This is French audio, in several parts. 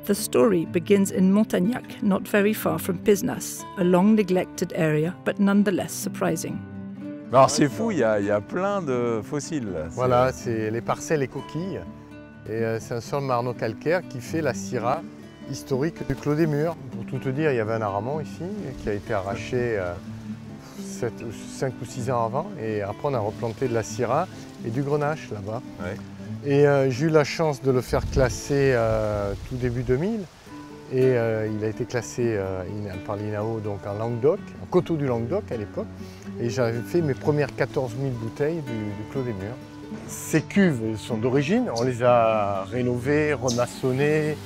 The story begins in Montagnac, not very far from Pisnas, a long-neglected area, but nonetheless surprising. Alors c'est fou, il y a plein de fossiles. Voilà, c'est les parcelles et coquilles. Et c'est un sol marno-calcaire qui fait la syrah historique du Clos des Murs. Pour tout te dire, il y avait un aramon ici qui a été arraché 5 ou 6 ans avant. Et après, on a replanté de la syrah et du grenache là-bas. Ouais. Et j'ai eu la chance de le faire classer tout début 2000. Et il a été classé par l'INAO donc en Languedoc, en coteau du Languedoc à l'époque. Et j'avais fait mes premières 14 000 bouteilles du Clos des Murs. Ces cuves sont d'origine, on les a rénovées, remaçonnées,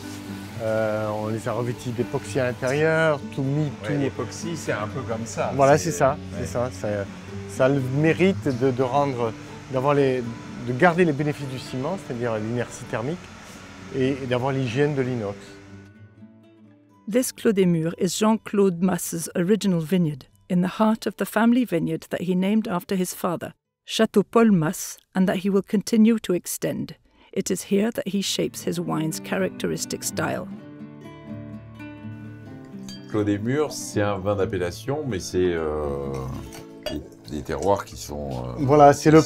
on les a revêties d'époxy à l'intérieur, tout mis, tout. Ouais, l'époxy, c'est un peu comme ça. Voilà, c'est ça, ouais. c'est ça. Ça a le mérite de garder les bénéfices du ciment, c'est-à-dire l'inertie thermique, et d'avoir l'hygiène de l'inox. This Clos des Murs is Jean-Claude Masse's original vineyard, in the heart of the family vineyard that he named after his father, Château Paul Masse, and that he will continue to extend. It is here that he shapes his wine's characteristic style. Clos des Murs, c'est un vin d'appellation, mais c'est des terroirs qui sont... Voilà, c'est le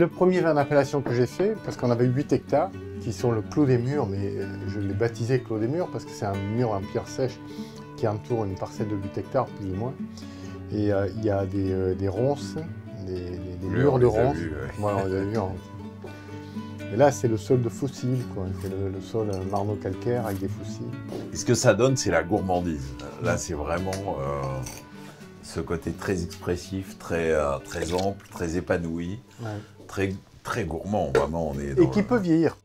premier vin d'appellation que j'ai fait, parce qu'on avait 8 hectares, qui sont le Clos des Murs, mais je l'ai baptisé Clos des Murs, parce que c'est un mur en pierre sèche qui entoure une parcelle de 8 hectares, plus ou moins. Et il y a des ronces, des murs de ronces. Voilà, on les a vus. Et là, c'est le sol de fossiles, quoi. C'est le sol marno-calcaire avec des fossiles. Et ce que ça donne, c'est la gourmandise. Là, c'est vraiment ce côté très expressif, très ample, très épanoui, ouais. très gourmand. Vraiment, on est dans et qui peut vieillir.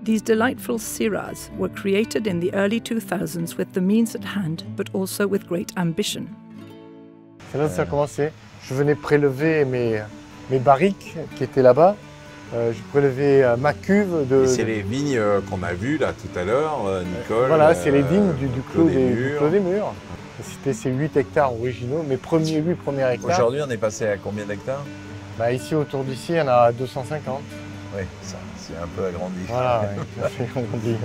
These delightful syrahs were created in the early 2000s with the means at hand, but also with great ambition. C'est là que ça a commencé. Je venais prélever mes barriques qui étaient là-bas. Je prélevais ma cuve de... C'est les vignes qu'on a vues là tout à l'heure, Nicole. Voilà, c'est les vignes du Clos des Murs. Murs. C'était ces 8 hectares originaux, mes 8 premiers hectares. Aujourd'hui, on est passé à combien d'hectares? Ici, autour d'ici, il y en a 250. Oui, ça, c'est un peu agrandi. Voilà, ouais, c'est agrandi.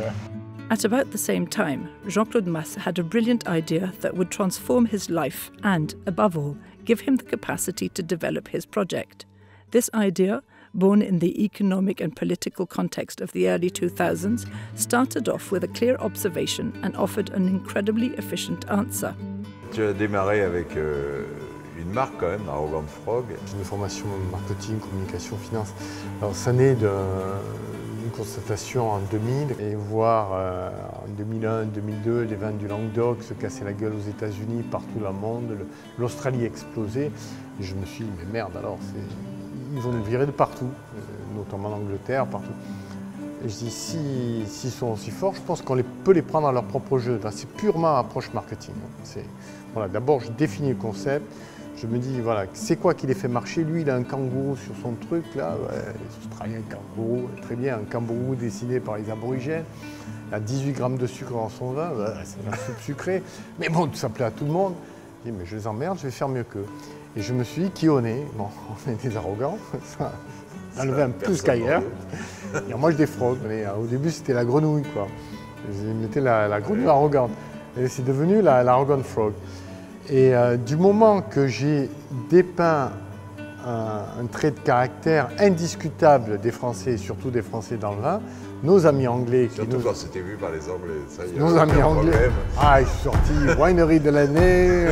At about the same time, Jean-Claude Masse had a brilliant idea that would transform his life and, above all, give him the capacity to develop his project. This idea, born in the economic and political context of the early 2000s, started off with a clear observation and offered an incredibly efficient answer. Tu as démarré avec une marque quand même, Arrogant Frog. J'ai une formation marketing, communication, finance. Alors ça naît d'une constatation en 2000 et voir en 2001, 2002 les vins du Languedoc se casser la gueule aux États-Unis, partout dans le monde, l'Australie exploser. Et je me suis dit, mais merde alors, ils vont nous virer de partout, notamment l'Angleterre, partout. Et je dis, s'ils sont aussi forts, je pense qu'on peut les prendre à leur propre jeu. C'est purement approche marketing. Voilà, d'abord, je définis le concept. Je me dis, voilà, c'est quoi qui les fait marcher? Lui, il a un kangourou sur son truc, là, les Australiens, kangourou, très bien, un kangourou dessiné par les aborigènes. Il a 18 grammes de sucre dans son vin, c'est un soupe sucré. Mais bon, ça plaît à tout le monde. Je dis, mais je les emmerde, je vais faire mieux qu'eux. Et je me suis dit, qui on est? Bon, on est des arrogants, on a le vin plus qu'ailleurs. Et moi, je défraude. Au début, c'était la grenouille, quoi. Je mettais la grenouille arrogante. Et c'est devenu l'arrogant frog. Et du moment que j'ai dépeint un trait de caractère indiscutable des Français, et surtout des Français dans le vin, nos amis anglais... Surtout quand c'était vu par les Anglais, ça y est. Nos amis anglais, ils sont sortis winery de l'année,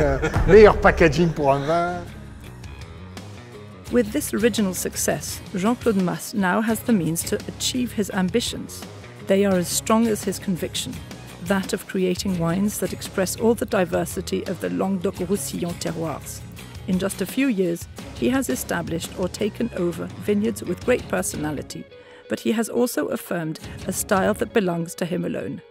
meilleur packaging pour un vin. With this original success, Jean-Claude Masse now has the means to achieve his ambitions. They are as strong as his conviction, that of creating wines that express all the diversity of the Languedoc-Roussillon terroirs. In just a few years, he has established or taken over vineyards with great personality, but he has also affirmed a style that belongs to him alone.